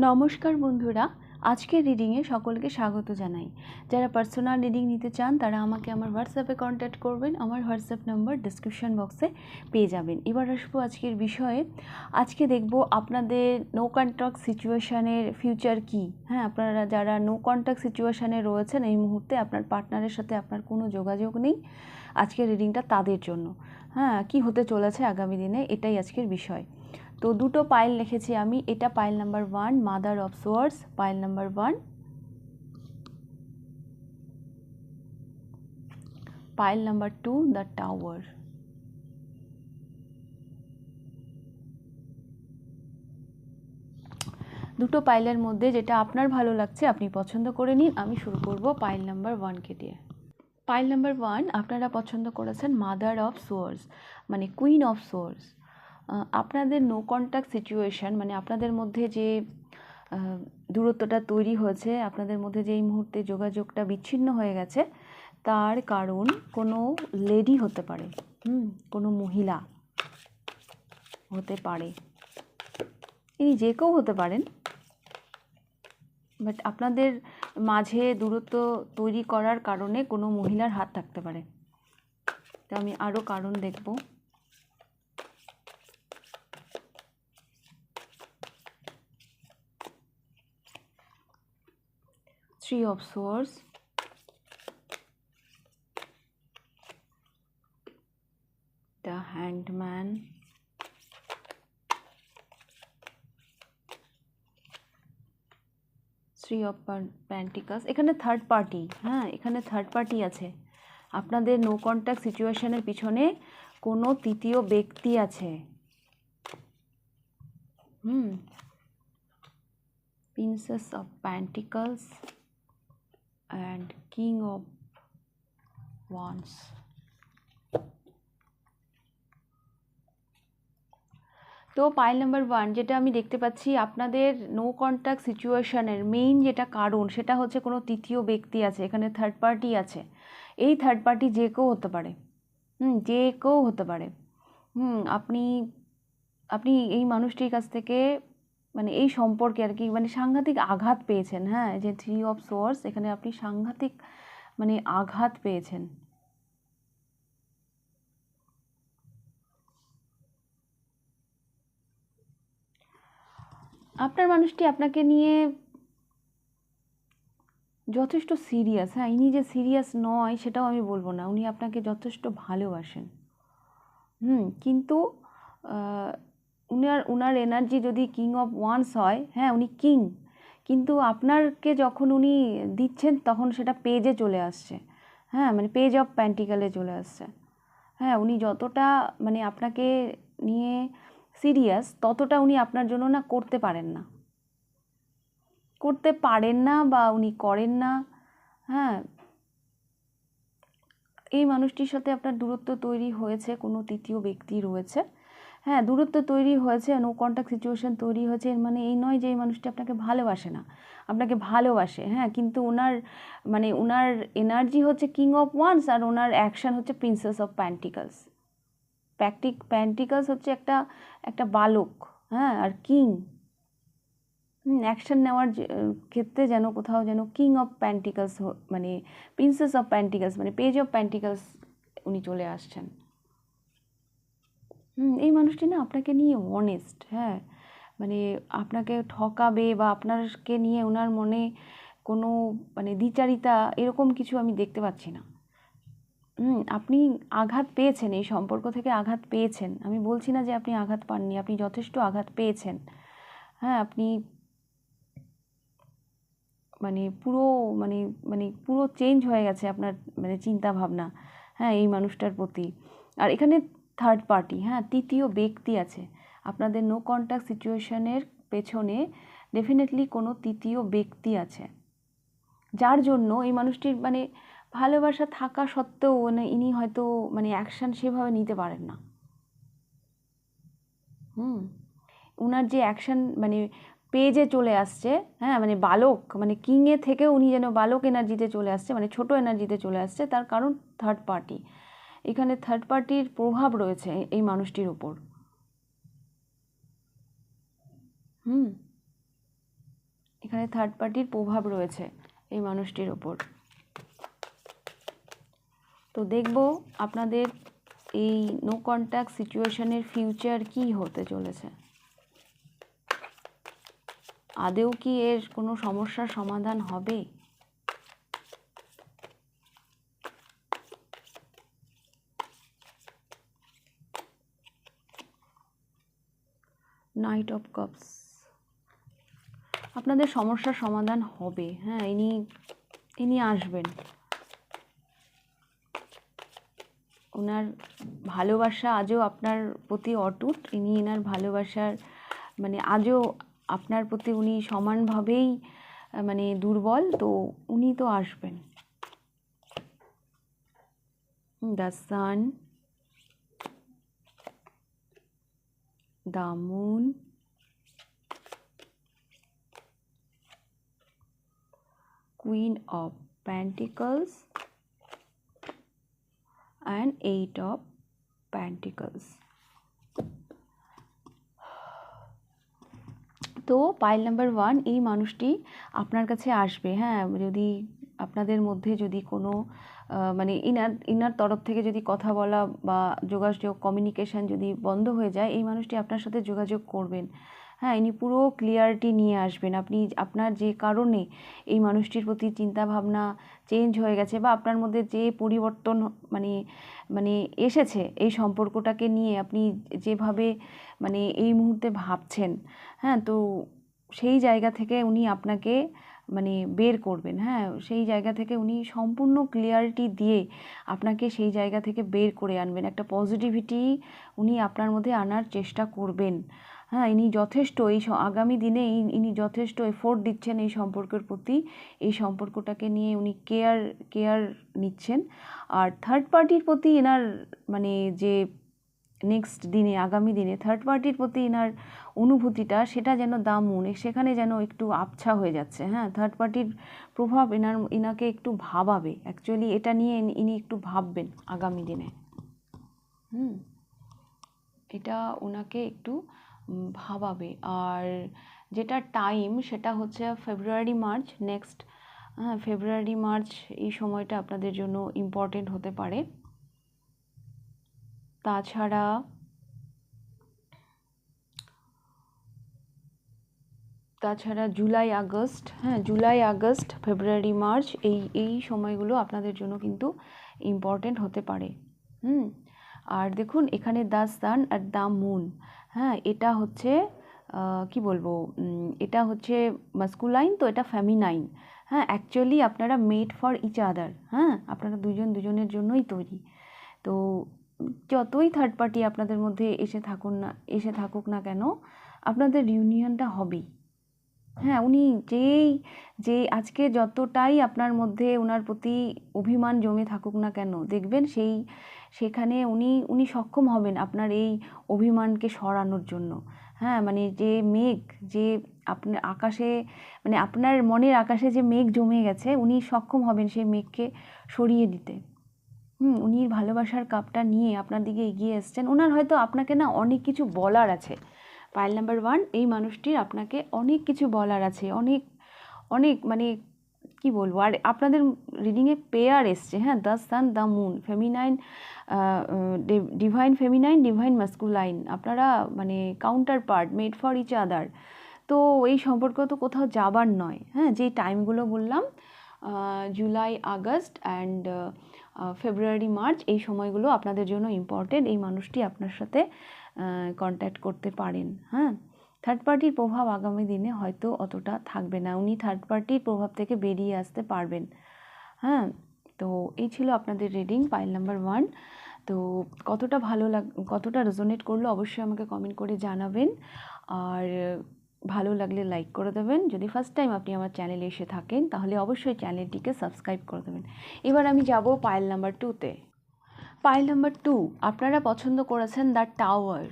নমস্কার বন্ধুরা, আজকের রিডিংয়ে সকলকে স্বাগত জানাই। যারা পার্সোনাল রিডিং নিতে চান তারা আমাকে আমার হোয়াটসঅ্যাপে কন্ট্যাক্ট করবেন। আমার হোয়াটসঅ্যাপ নাম্বার ডিসক্রিপশন বক্সে পেয়ে যাবেন। এবার আসবো আজকের বিষয়ে। আজকে দেখব আপনাদের নো কন্ট্যাক্ট সিচুয়েশানের ফিউচার কী। হ্যাঁ, আপনারা যারা নো কন্ট্যাক্ট সিচুয়েশানে রয়েছেন, এই মুহূর্তে আপনার পার্টনারের সাথে আপনার কোনো যোগাযোগ নেই, আজকের রিডিংটা তাদের জন্য। হ্যাঁ, কী হতে চলেছে আগামী দিনে, এটাই আজকের বিষয়। তো দুটো পাইল লিখেছি আমি। এটা pile number 1, mother of swords, pile number 1। Pile number 2, the tower. দুটো পাইলের মধ্যে যেটা আপনার ভালো লাগছে আপনি পছন্দ করে নিন। আমি শুরু করব পাইল নাম্বার 1কে দিয়ে। পাইল নাম্বার 1 আপনারা পছন্দ করেছেন মাদার অফ সোয়ার্ডস, মানে কুইন অফ সোয়ার্ডস। আপনাদের নো কন্ট্যাক্ট সিচুয়েশান, মানে আপনাদের মধ্যে যে দূরত্বটা তৈরি হয়েছে, আপনাদের মধ্যে যে এই মুহূর্তে যোগাযোগটা বিচ্ছিন্ন হয়ে গেছে, তার কারণ কোনো লেডি হতে পারে, কোনো মহিলা হতে পারে, ইনি যে কেউ হতে পারেন, বাট আপনাদের মাঝে দূরত্ব তৈরি করার কারণে কোনো মহিলার হাত থাকতে পারে। তো আমি আরও কারণ দেখব। Three of Swords, the Hanged Man, Three of Pentacles। এখানে থার্ড পার্টি, হ্যাঁ এখানে থার্ড পার্টি আছে। আপনাদের নো কন্ট্যাক্ট সিচুয়েশনের পিছনে কোনো তৃতীয় ব্যক্তি আছে। Princess of pentacles and king of once. তো পাইল নাম্বার 1 যেটা আমি দেখতে পাচ্ছি, আপনাদের নো কন্ট্যাক্ট সিচুয়েশনের মেইন যেটা কারণ সেটা হচ্ছে কোনো তৃতীয় ব্যক্তি আছে, এখানে থার্ড পার্টি আছে। এই থার্ড পার্টি যে কেউ হতে পারে, যে কেউ হতে পারে। আপনি আপনি এই মানুষটির কাছ থেকে, মানে এই সম্পর্কে আর কি, মানে সাংঘাতিক আঘাত পেয়েছেন। হ্যাঁ, যে থ্রি অফ সোয়ার্ডস, এখানে আপনি সাংঘাতিক মানে আঘাত পেয়েছেন। আপনার মানুষটি আপনাকে নিয়ে যথেষ্ট সিরিয়াস। হ্যাঁ, ইনি যে সিরিয়াস নয় সেটাও আমি বলবো না, উনি আপনাকে যথেষ্ট ভালোবাসেন। কিন্তু উনার এনার্জি যদি কিং অফ ওয়ান্স হয়, হ্যাঁ উনি কিং, কিন্তু আপনাকে যখন উনি দিচ্ছেন তখন সেটা পেজে চলে আসছে। হ্যাঁ, মানে পেজ অফ পেন্টিকলে চলে আসছে। হ্যাঁ, উনি যতটা মানে আপনাকে নিয়ে সিরিয়াস, ততটা উনি আপনার জন্য না করতে পারেন না বা উনি করেন না। হ্যাঁ, এই মানুষটির সাথে আপনার দূরত্ব তৈরি হয়েছে, কোনো তৃতীয় ব্যক্তি রয়েছে। হ্যাঁ, দূরত্ব তৈরি হয়েছে, নো কন্ট্যাক্ট সিচুয়েশন তৈরি হয়েছে। এর মানে এই নয় যে এই মানুষটি আপনাকে ভালোবাসে না, আপনাকে ভালোবাসে। হ্যাঁ, কিন্তু ওনার এনার্জি হচ্ছে কিং অফ ওয়ান্স, আর ওনার অ্যাকশান হচ্ছে প্রিন্সেস অফ প্যান্টিকলস। প্যান্টিকলস হচ্ছে একটা বালক, হ্যাঁ, আর কিং অ্যাকশন নেওয়ার ক্ষেত্রে যেন কোথাও যেন কিং অফ প্যান্টিকলস, মানে প্রিন্সেস অফ প্যান্টিকলস, মানে পেজ অফ প্যান্টিকলস উনি চলে আসছেন। এই মানুষটি না আপনাকে নিয়ে অনেস্ট। হ্যাঁ, মানে আপনাকে ঠকাবে বা আপনাকে নিয়ে ওনার মনে কোনো মানে দ্বিচারিতা এরকম কিছু আমি দেখতে পাচ্ছি না। আপনি আঘাত পেয়েছেন, এই সম্পর্ক থেকে আঘাত পেয়েছেন। আমি বলছি না যে আপনি আঘাত পাননি, আপনি যথেষ্ট আঘাত পেয়েছেন। হ্যাঁ, আপনি মানে পুরো মানে মানে পুরো চেঞ্জ হয়ে গেছে আপনার মানে চিন্তা ভাবনা, হ্যাঁ এই মানুষটার প্রতি। আর এখানে থার্ড পার্টি, হ্যাঁ তৃতীয় ব্যক্তি আছে। আপনাদের নো কন্ট্যাক্ট সিচুয়েশনের পেছনে ডেফিনেটলি কোনো তৃতীয় ব্যক্তি আছে, যার জন্য এই মানুষটির মানে ভালোবাসা থাকা সত্ত্বেও মানে ইনি হয়তো মানে অ্যাকশান সেভাবে নিতে পারেন না। উনার যে অ্যাকশান মানে পেজে চলে আসছে, হ্যাঁ মানে বালক, মানে কিংয়ের থেকে উনি যেন বালক এনার্জিতে চলে আসছে, মানে ছোট এনার্জিতে চলে আসছে। তার কারণ থার্ড পার্টি, এখানে থার্ড পার্টির প্রভাব রয়েছে এই মানুষটির উপর। এখানে থার্ড পার্টির প্রভাব রয়েছে এই মানুষটির ওপর। তো দেখব আপনাদের এই নো কন্ট্যাক্ট সিচুয়েশনের ফিউচার কি হতে চলেছে, আদেও কি এর কোনো সমস্যার সমাধান হবে। নাইট অফ কাপস, আপনাদের সমস্যার সমাধান হবে। হ্যাঁ, ইনি আসবেন, ওনার ভালোবাসা আজও আপনার প্রতি অটুট। এনার ভালোবাসার মানে আজও আপনার প্রতি উনি সমানভাবেই মানে দুর্বল, তো উনি তো আসবেন। The sun, the moon, queen of pentacles and 8 of Pentacles। তো পাইল নাম্বার 1, এই মানুষটি আপনার কাছে আসবে। হ্যাঁ, যদি আপনাদের মধ্যে যদি কোনো মানে ইনার তরফ থেকে যদি কথা বলা বা যোগাযোগ কমিউনিকেশান যদি বন্ধ হয়ে যায়, এই মানুষটি আপনার সাথে যোগাযোগ করবেন। হ্যাঁ, ইনি পুরো ক্লিয়ারিটি নিয়ে আসবেন। আপনার যে কারণে এই মানুষটির প্রতি চিন্তাভাবনা চেঞ্জ হয়ে গেছে বা আপনার মধ্যে যে পরিবর্তন মানে এসেছে এই সম্পর্কটাকে নিয়ে আপনি যেভাবে মানে এই মুহূর্তে ভাবছেন, হ্যাঁ, তো সেই জায়গা থেকে উনি আপনাকে মানে বের করবেন। হ্যাঁ, সেই জায়গা থেকে উনি সম্পূর্ণ ক্লিয়ারিটি দিয়ে আপনাকে সেই জায়গা থেকে বের করে আনবেন। একটা পজিটিভিটি উনি আপনার মধ্যে আনার চেষ্টা করবেন। হ্যাঁ, ইনি যথেষ্ট আগামী দিনে ইনি যথেষ্ট এফোর্ট দিচ্ছেন এই সম্পর্কের প্রতি। এই সম্পর্কটাকে নিয়ে উনি কেয়ার নিচ্ছেন। আর থার্ড পার্টির প্রতি এনার মানে যে নেক্সট দিনে আগামী দিনে থার্ড পার্টির প্রতি এনার অনুভূতিটা, সেটা যেন দামুন, সেখানে যেন একটু আবছা হয়ে যাচ্ছে। হ্যাঁ, থার্ড পার্টির প্রভাব এনাকে একটু ভাবাবে। অ্যাকচুয়ালি এটা নিয়ে ইনি একটু ভাববেন আগামী দিনে। এটা ওনাকে একটু ভাবাবে। আর যেটা টাইম, সেটা হচ্ছে ফেব্রুয়ারি মার্চ নেক্সট। হ্যাঁ, ফেব্রুয়ারি মার্চ এই সময়টা আপনাদের জন্য ইম্পর্টেন্ট হতে পারে। তাছাড়া জুলাই আগস্ট, হ্যাঁ, জুলাই আগস্ট ফেব্রুয়ারি মার্চ এই সময়গুলো আপনাদের জন্য কিন্তু ইম্পর্টেন্ট হতে পারে। আর দেখুন এখানে the sun are the moon, হ্যাঁ, এটা হচ্ছে কি বলবো, এটা হচ্ছে মাস্কুলাইন, তো এটা ফেমিনাইন। হ্যাঁ, অ্যাকচুয়ালি আপনারা মেড ফর ইচ আদার। হ্যাঁ, আপনারা দুজনের জন্যই তৈরি। তো যতই থার্ড পার্টি আপনাদের মধ্যে এসে থাকুক না কেন, আপনাদের ইউনিয়নটা হবেই। হ্যাঁ, উনি যে আজকে যতটাই আপনার মধ্যে ওনার প্রতি অভিমান জমে থাকুক না কেন, দেখবেন সেখানে উনি সক্ষম হবেন আপনার এই অভিমানকে সরানোর জন্য। হ্যাঁ, মানে যে মেঘ, যে আপনার আকাশে মানে আপনার মনের আকাশে যে মেঘ জমে গেছে, উনি সক্ষম হবেন সেই মেঘকে সরিয়ে দিতে। উনি ভালোবাসার কাপটা নিয়ে আপনার দিকে এগিয়ে এসছেন। ওনার হয়তো আপনাকে না অনেক কিছু বলার আছে। পাইল নাম্বার 1, এই মানুষটির আপনাকে অনেক কিছু বলার আছে, অনেক মানে কি বলবো। আর আপনাদের রিডিংয়ে পেয়ার এসছে। হ্যাঁ, the sun, the moon, feminine, divine feminine, divine masculine, আপনারা মানে counter part, made for each other. তো এই সম্পর্ক তো কোথাও যাবার নয়। হ্যাঁ, যেই টাইমগুলো বললাম July August and February March, এই সময়গুলো আপনাদের জন্য ইম্পর্টেন্ট। এই মানুষটি আপনার সাথে কন্ট্যাক্ট করতে পারেন। হ্যাঁ, থার্ড পার্টির প্রভাব আগামী দিনে হয়তো অতটা থাকবে না, উনি থার্ড পার্টির প্রভাব থেকে বেরিয়ে আসতে পারবেন। হ্যাঁ, তো এই ছিল আপনাদের রিডিং পাইল নাম্বার 1। তো কতটা রেজোনেট করলো অবশ্যই আমাকে কমেন্ট করে জানাবেন। আর ভালো লাগলে লাইক করে দেবেন। যদি ফার্স্ট টাইম আপনি আমার চ্যানেলে এসে থাকেন তাহলে অবশ্যই চ্যানেলটিকে সাবস্ক্রাইব করে দেবেন। এবার আমি যাব পাইল নাম্বার 2তে। পাইল নাম্বার 2, আপনারা পছন্দ করেছেন দ্য টাওয়ার।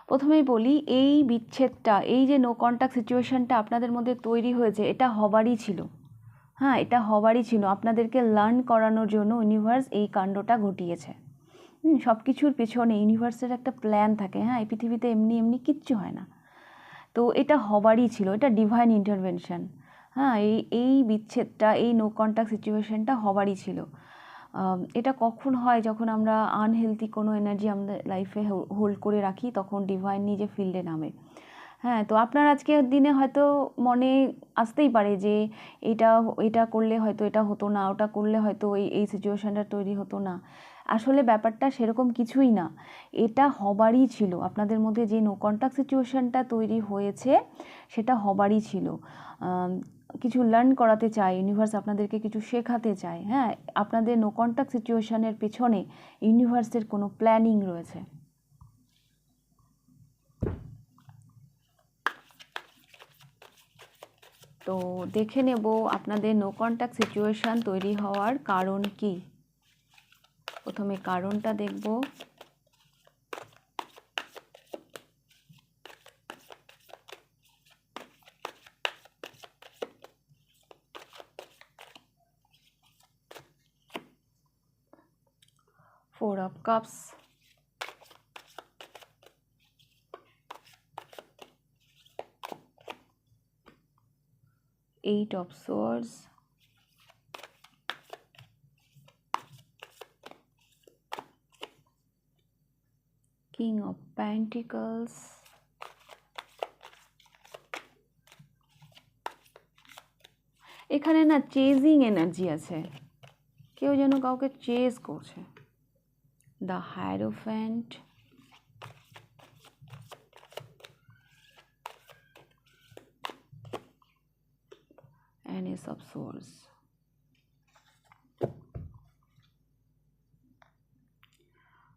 প্রথমেই বলি, এই বিচ্ছেদটা, এই যে নো কন্ট্যাক্ট সিচুয়েশানটা আপনাদের মধ্যে তৈরি হয়েছে, এটা হবারই ছিল। হ্যাঁ, এটা হবারই ছিল। আপনাদেরকে লার্ন করানোর জন্য ইউনিভার্স এই কাণ্ডটা ঘটিয়েছে। সব কিছুর পেছনে ইউনিভার্সের একটা প্ল্যান থাকে। হ্যাঁ, এই পৃথিবীতে এমনি কিচ্ছু হয় না। তো এটা হবারই ছিল, এটা ডিভাইন ইন্টারভেনশন। হ্যাঁ, এই বিচ্ছেদটা, এই নো কন্ট্যাক্ট সিচুয়েশনটা হবারই ছিল। এটা কখন হয়? যখন আমরা আনহেলদি কোনো এনার্জি আমাদের লাইফে হোল্ড করে রাখি, তখন ডিভাইন নিজে ফিল্ডে নামে। হ্যাঁ, তো আপনার আজকের দিনে হয়তো মনে আসতেই পারে যে এটা এটা করলে হয়তো এটা হতো না, ওটা করলে হয়তো এই সিচুয়েশানটা তৈরি হতো না। আসলে ব্যাপারটা সেরকম কিছুই না, এটা হবারই ছিল। আপনাদের মধ্যে যে নো কন্ট্যাক্ট সিচুয়েশানটা তৈরি হয়েছে সেটা হবারই ছিল। কিছু লার্ন করাতে চায় ইউনিভার্স, আপনাদেরকে কিছু শেখাতে চায়। হ্যাঁ, আপনাদের নো কন্ট্যাক্ট সিচুয়েশানের পেছনে ইউনিভার্সের কোনো প্ল্যানিং রয়েছে। তো দেখে নেব আপনাদের নো কন্ট্যাক্ট সিচুয়েশান তৈরি হওয়ার কারণ কি। প্রথমে কারণটা দেখব। Four of Cups, Eight of Swords, King of Pentacles, এখানে না চেজিং এনার্জি আছে, কেউ যেন কাউকে চেজ করছে। The hierophant, and Ace of Swords,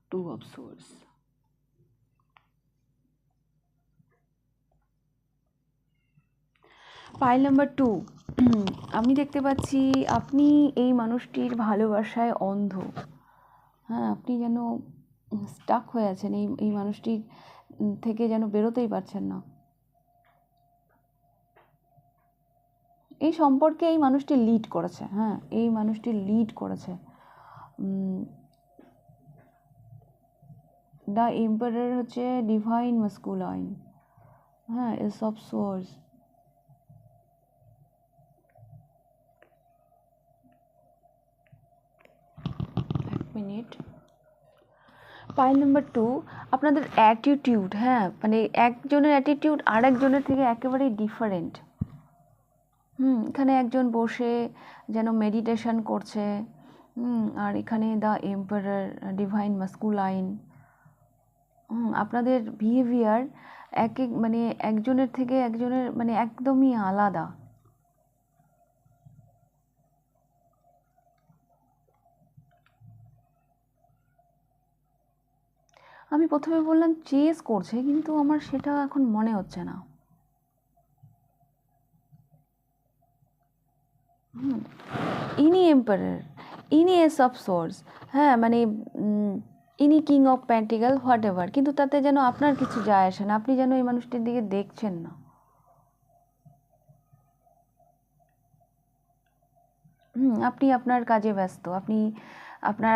Two of Swords। Pile number 2, আমি দেখতে পাচ্ছি আপনি এই মানুষটির ভালোবাসায় অন্ধ। হ্যাঁ, আপনি যেন স্টাক হয়ে আছেন এই মানুষটির থেকে, যেন বেরোতেই পারছেন না। এই সম্পর্কে এই মানুষটি লিড করেছে। হ্যাঁ, এই মানুষটি লিড করেছে। দ্য এম্পারার হচ্ছে ডিভাইন মাস্কুলাইন। হ্যাঁ, এস অফ সোর্স, এক মিনিট। পাইল নাম্বার 2, আপনাদের অ্যাটিটিউড, হ্যাঁ মানে একজনের অ্যাটিটিউড আর একজনের থেকে একেবারেই ডিফারেন্ট। এখানে একজন বসে যেন মেডিটেশন করছে, আর এখানে দ্য এম্পারার ডিভাইন মাস্কুলাইন। আপনাদের বিহেভিয়ার মানে একজনের থেকে একজনের মানে একদমই আলাদা। আমি প্রথমে বললাম চেস করছে, কিন্তু আমার সেটা এখন মনে হচ্ছে না। ইনি এম্পারার, ইনি এস অফ সোর্স। হ্যাঁ মানে ইনি king of pentacles, what ever, কিন্তু তাতে যেন আপনার কিছু যায় আসে না। আপনি যেন এই মানুষটির দিকে দেখছেন না। আপনি আপনার কাজে ব্যস্ত, আপনি আপনার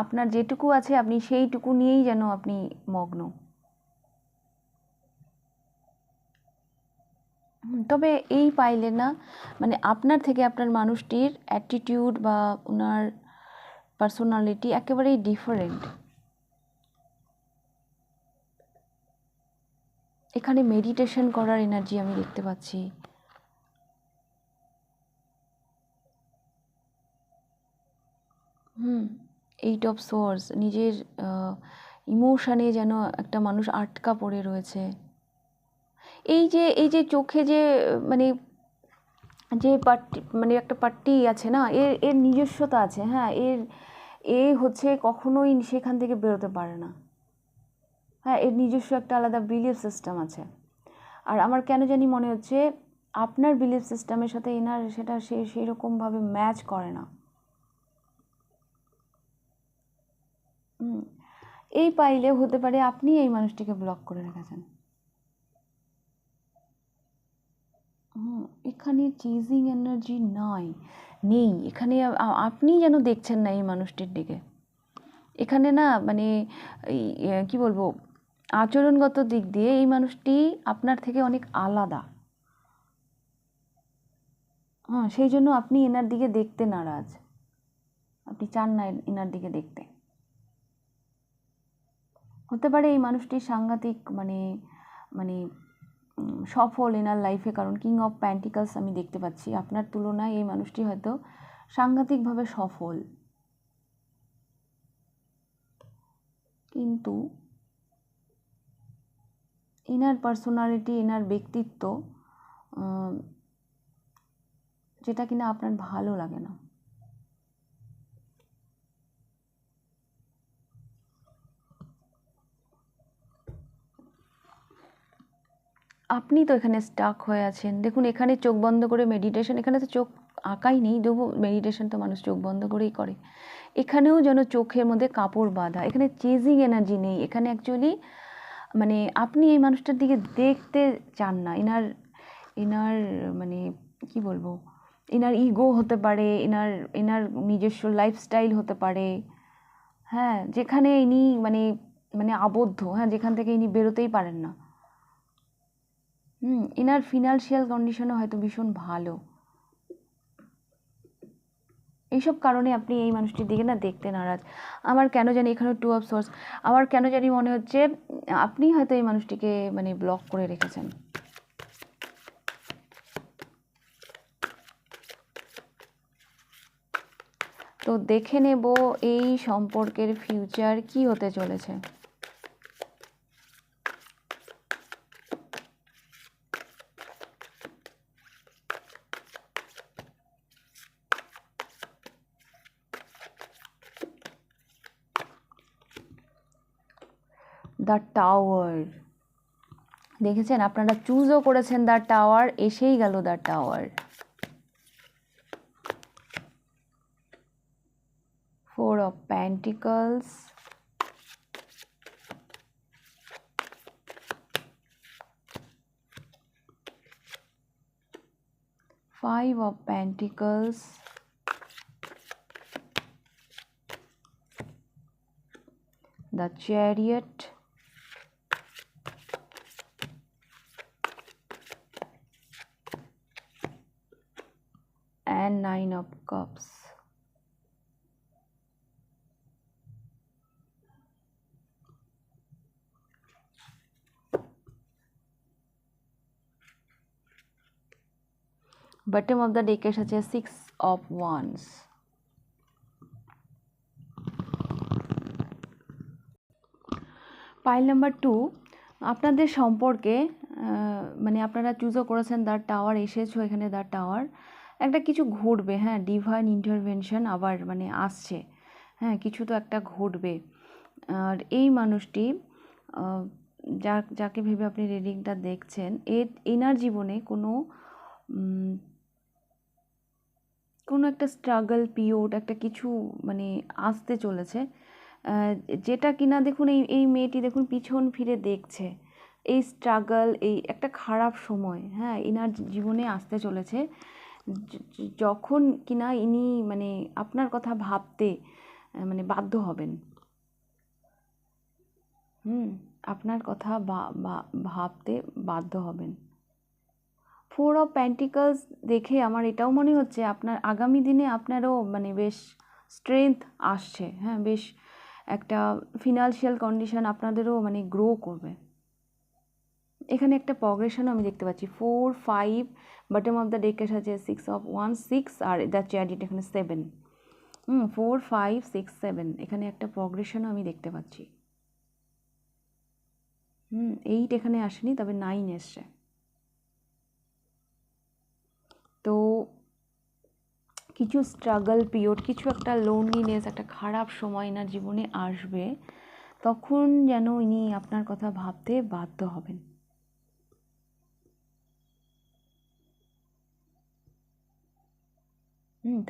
আপনার যেটুকু আছে আপনি সেইটুকু নিয়েই যেন আপনি মগ্ন। তবে এই পাইলে না, মানে আপনার থেকে আপনার মানুষটির অ্যাটিটিউড বা ওনার পার্সোনালিটি একেবারেই ডিফারেন্ট। এখানে মেডিটেশন করার এনার্জি আমি দেখতে পাচ্ছি। এইট অফ সোর্স, নিজের ইমোশানে যেন একটা মানুষ আটকা পড়ে রয়েছে। এই যে চোখে যে মানে যে পাট্টি, মানে একটা পাট্টি আছে না, এর নিজস্বতা আছে। হ্যাঁ, হচ্ছে কখনোই সেখান থেকে বেরোতে পারে না। হ্যাঁ, এর নিজস্ব একটা আলাদা বিলিফ সিস্টেম আছে। আর আমার কেন জানি মনে হচ্ছে আপনার বিলিফ সিস্টেমের সাথে এনার সেটা সেই রকমভাবে ম্যাচ করে না। এই পাইলে হতে পারে আপনি এই মানুষটিকে ব্লক করে রেখেছেন। এখানে চেজিং এনার্জি নেই এখানে। আপনি যেন দেখছেন না এই মানুষটির দিকে। এখানে না মানে কি বলবো, আচরণগত দিক দিয়ে এই মানুষটি আপনার থেকে অনেক আলাদা। হ্যাঁ, সেই জন্য আপনি এনার দিকে দেখতে নারাজ, আপনি চান না এনার দিকে দেখতে। হতে পারে এই মানুষটি সাংঘাতিক মানে মানে সফল এনার লাইফে, কারণ কিং অফ প্যান্টিকলস আমি দেখতে পাচ্ছি। আপনার তুলনায় এই মানুষটি হয়তো সাংঘাতিকভাবে সফল, কিন্তু এনার পার্সোনালিটি, এনার ব্যক্তিত্ব যেটা কিনা আপনার ভালো লাগে না। আপনি তো এখানে স্টাক হয়ে আছেন। দেখুন এখানে চোখ বন্ধ করে মেডিটেশন, এখানে তো চোখ আঁকাই নেই, তবু মেডিটেশন তো মানুষ চোখ বন্ধ করেই করে। এখানেও যেন চোখের মধ্যে কাপড় বাঁধা, এখানে চেজিং এনার্জি নেই। এখানে অ্যাকচুয়ালি মানে আপনি এই মানুষটার দিকে দেখতে চান না। এনার এনার মানে কি বলবো, এনার ইগো হতে পারে, এনার এনার নিজস্ব লাইফস্টাইল হতে পারে, হ্যাঁ, যেখানে ইনি মানে মানে আবদ্ধ, হ্যাঁ, যেখান থেকে ইনি বেরোতেই পারেন না। এনার ফিনান্সিয়াল কন্ডিশনও হয়তো ভীষণ ভালো। এইসব কারণে আপনি এই মানুষটির দিকে না দেখতে নারাজ। আমার কেন জানি এখানে 2 অফ সোর্স, আমার কেন জানি মনে হচ্ছে আপনি হয়তো এই মানুষটিকে মানে ব্লক করে রেখেছেন। তো দেখে নেব এই সম্পর্কের ফিউচার কি হতে চলেছে। দ্য টাওয়ার, দেখেছেন আপনারা চুজও করেছেন দ্য টাওয়ার, এসেই গেল the tower. 4 of Pentacles, Five of Pentacles, the Chariot, and Nine of Cups. Bottom of the deck এসেছে 6 of Wands. পাইল নাম্বার 2, আপনাদের সম্পর্কে মানে আপনারা চুজও করেছেন দ্য টাওয়ার, এসেছো এখানে দ্য টাওয়ার। একটা কিছু ঘটবে, হ্যাঁ, ডিভাইন ইন্টারভেনশন আবার মানে আসছে, হ্যাঁ, কিছু তো একটা ঘটবে। আর এই মানুষটি যাকে ভেবে আপনি রিডিংটা দেখছেন, এনার জীবনে কোনো একটা স্ট্রাগল পিরিয়ড, একটা কিছু মানে আসতে চলেছে, যেটা কিনা দেখুন এই মেয়েটি দেখুন পিছন ফিরে দেখছে। এই স্ট্রাগল, এই একটা খারাপ সময়, হ্যাঁ, এনার জীবনে আসতে চলেছে, যখন কিনা ইনি মানে আপনার কথা ভাবতে মানে বাধ্য হবেন। আপনার কথা ভাবতে বাধ্য হবেন। 4 অফ প্যান্টিকলস দেখে আমার এটাও মনে হচ্ছে আপনার আগামী দিনে আপনারও মানে বেশ স্ট্রেংথ আসছে, হ্যাঁ, বেশ একটা ফিনান্সিয়াল কন্ডিশন আপনাদেরও মানে গ্রো করবে। এখানে একটা প্রগ্রেশনও আমি দেখতে পাচ্ছি। 4, 5, বটম অফ দ্য ডেকের সাথে 6 অফ 1, 6 আর দ্য চ্যারিট এখানে 7। 4, 5, 6, 7 এখানে একটা প্রগ্রেশনও আমি দেখতে পাচ্ছি। 8 এখানে আসেনি, তবে 9 এসছে। তো কিছু স্ট্রাগল পিরিয়ড, কিছু একটা লোনলিনেস, একটা খারাপ সময় এনার জীবনে আসবে, তখন যেন ইনি আপনার কথা ভাবতে বাধ্য হবেন।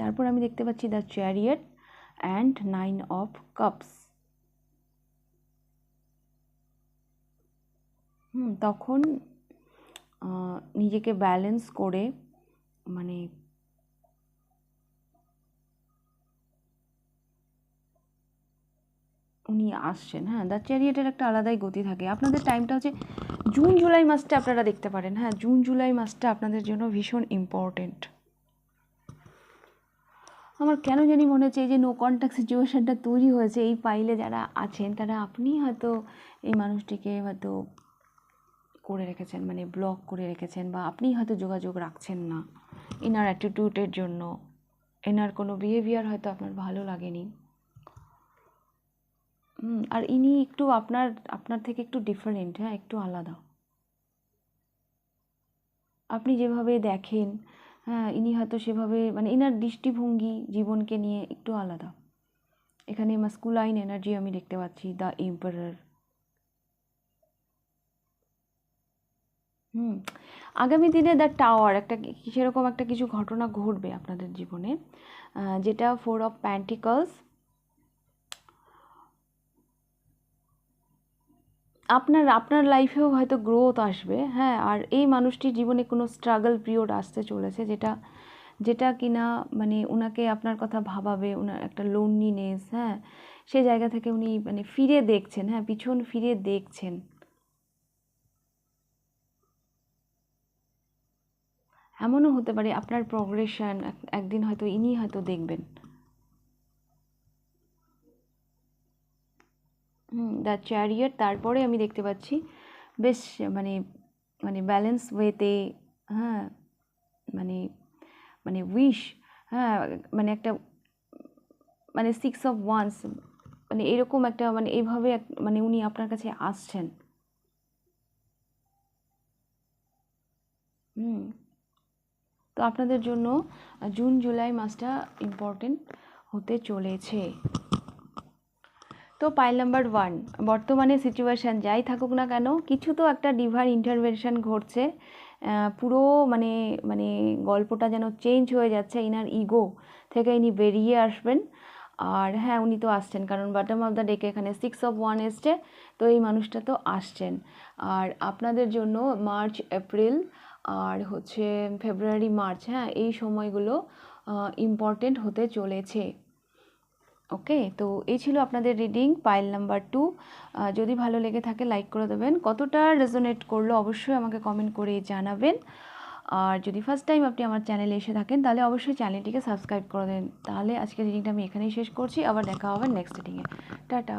তারপর আমি দেখতে পাচ্ছি the chariot and 9 of cups. তখন নিজেকে ব্যালেন্স করে মানে উনি আসছেন, হ্যাঁ। দ্য চ্যারিয়টের একটা আলাদাই গতি থাকে। আপনাদের টাইমটা হচ্ছে জুন জুলাই মাসটা আপনারা দেখতে পারেন, হ্যাঁ, জুন জুলাই মাসটা আপনাদের জন্য ভীষণ ইম্পর্টেন্ট। আমার কেন জানি মনে হচ্ছে এই যে নো কন্ট্যাক্ট সিচুয়েশানটা তৈরি হয়েছে, এই পাইলে যারা আছেন তারা আপনি হয়তো এই মানুষটিকে হয়তো করে রেখেছেন, মানে ব্লক করে রেখেছেন, বা আপনি হয়তো যোগাযোগ রাখছেন না এনার অ্যাটিটিউডের জন্য। এনার কোনো বিহেভিয়ার হয়তো আপনার ভালো লাগেনি। আর ইনি একটু আপনার থেকে একটু ডিফারেন্ট, হ্যাঁ, একটু আলাদা। আপনি যেভাবে দেখেন, হ্যাঁ, ইনি হয়তো সেভাবে, মানে ইনার দৃষ্টিভঙ্গি জীবনকে নিয়ে একটু আলাদা। এখানে মাস্কুলাইন এনার্জি আমি দেখতে পাচ্ছি, দ্য এম্পারার। আগামী দিনে দ্য টাওয়ার, একটা সেরকম একটা কিছু ঘটনা ঘটবে আপনাদের জীবনে, যেটা 4 অফ প্যান্টিকলস। আপনার লাইফেও হয়তো গ্রোথ আসবে, হ্যাঁ। আর এই মানুষটির জীবনে কোনো স্ট্রাগল পিরিয়ড আসতে চলেছে, যেটা কিনা মানে ওনাকে আপনার কথা ভাবাবে, ওনার একটা লোনলিনেস, হ্যাঁ, সেই জায়গা থেকে উনি মানে ফিরে দেখছেন, হ্যাঁ, পিছন ফিরে দেখছেন। এমনও হতে পারে আপনার প্রগ্রেশন একদিন হয়তো ইনি হয়তো দেখবেন। The chariot. তারপরে আমি দেখতে পাচ্ছি বেশ মানে মানে ব্যালেন্স ওয়েতে, হ্যাঁ, মানে মানে উইশ, হ্যাঁ, মানে একটা মানে 6 অফ ওয়ান্স, মানে এরকম একটা মানে এইভাবে মানে উনি আপনার কাছে আসছেন। তো আপনাদের জন্য জুন জুলাই মাসটা ইম্পর্টেন্ট হতে চলেছে। তো পাইল নাম্বার 1, বর্তমানে সিচুয়েশান যাই থাকুক না কেন, কিছু তো একটা ডিভাইন ইন্টারভেনশন ঘটছে। পুরো মানে মানে গল্পটা যেন চেঞ্জ হয়ে যাচ্ছে, ইনার ইগো থেকে ইনি বেরিয়ে আসবেন। আর হ্যাঁ, উনি তো আসছেন, কারণ বটম অফ দ্য ডেকে এখানে 6 অফ ওয়ান এসছে, তো এই মানুষটা তো আসছেন। আর আপনাদের জন্য মার্চ এপ্রিল আর হচ্ছে ফেব্রুয়ারি মার্চ, হ্যাঁ, এই সময়গুলো ইম্পর্টেন্ট হতে চলেছে। ওকে, তো এই ছিল আপনাদের রিডিং পাইল নাম্বার 2। যদি ভালো লেগে থাকে লাইক করে দেবেন, কতটা রেজোনেট করলো অবশ্যই আমাকে কমেন্ট করে জানাবেন। আর যদি ফার্স্ট টাইম আপনি আমার চ্যানেলে এসে থাকেন তাহলে অবশ্যই চ্যানেলটিকে সাবস্ক্রাইব করে দেন। তাহলে আজকের রিডিংটা আমি এখানেই শেষ করছি, আবার দেখা হবে নেক্সট রিডিংয়ে। টাটা।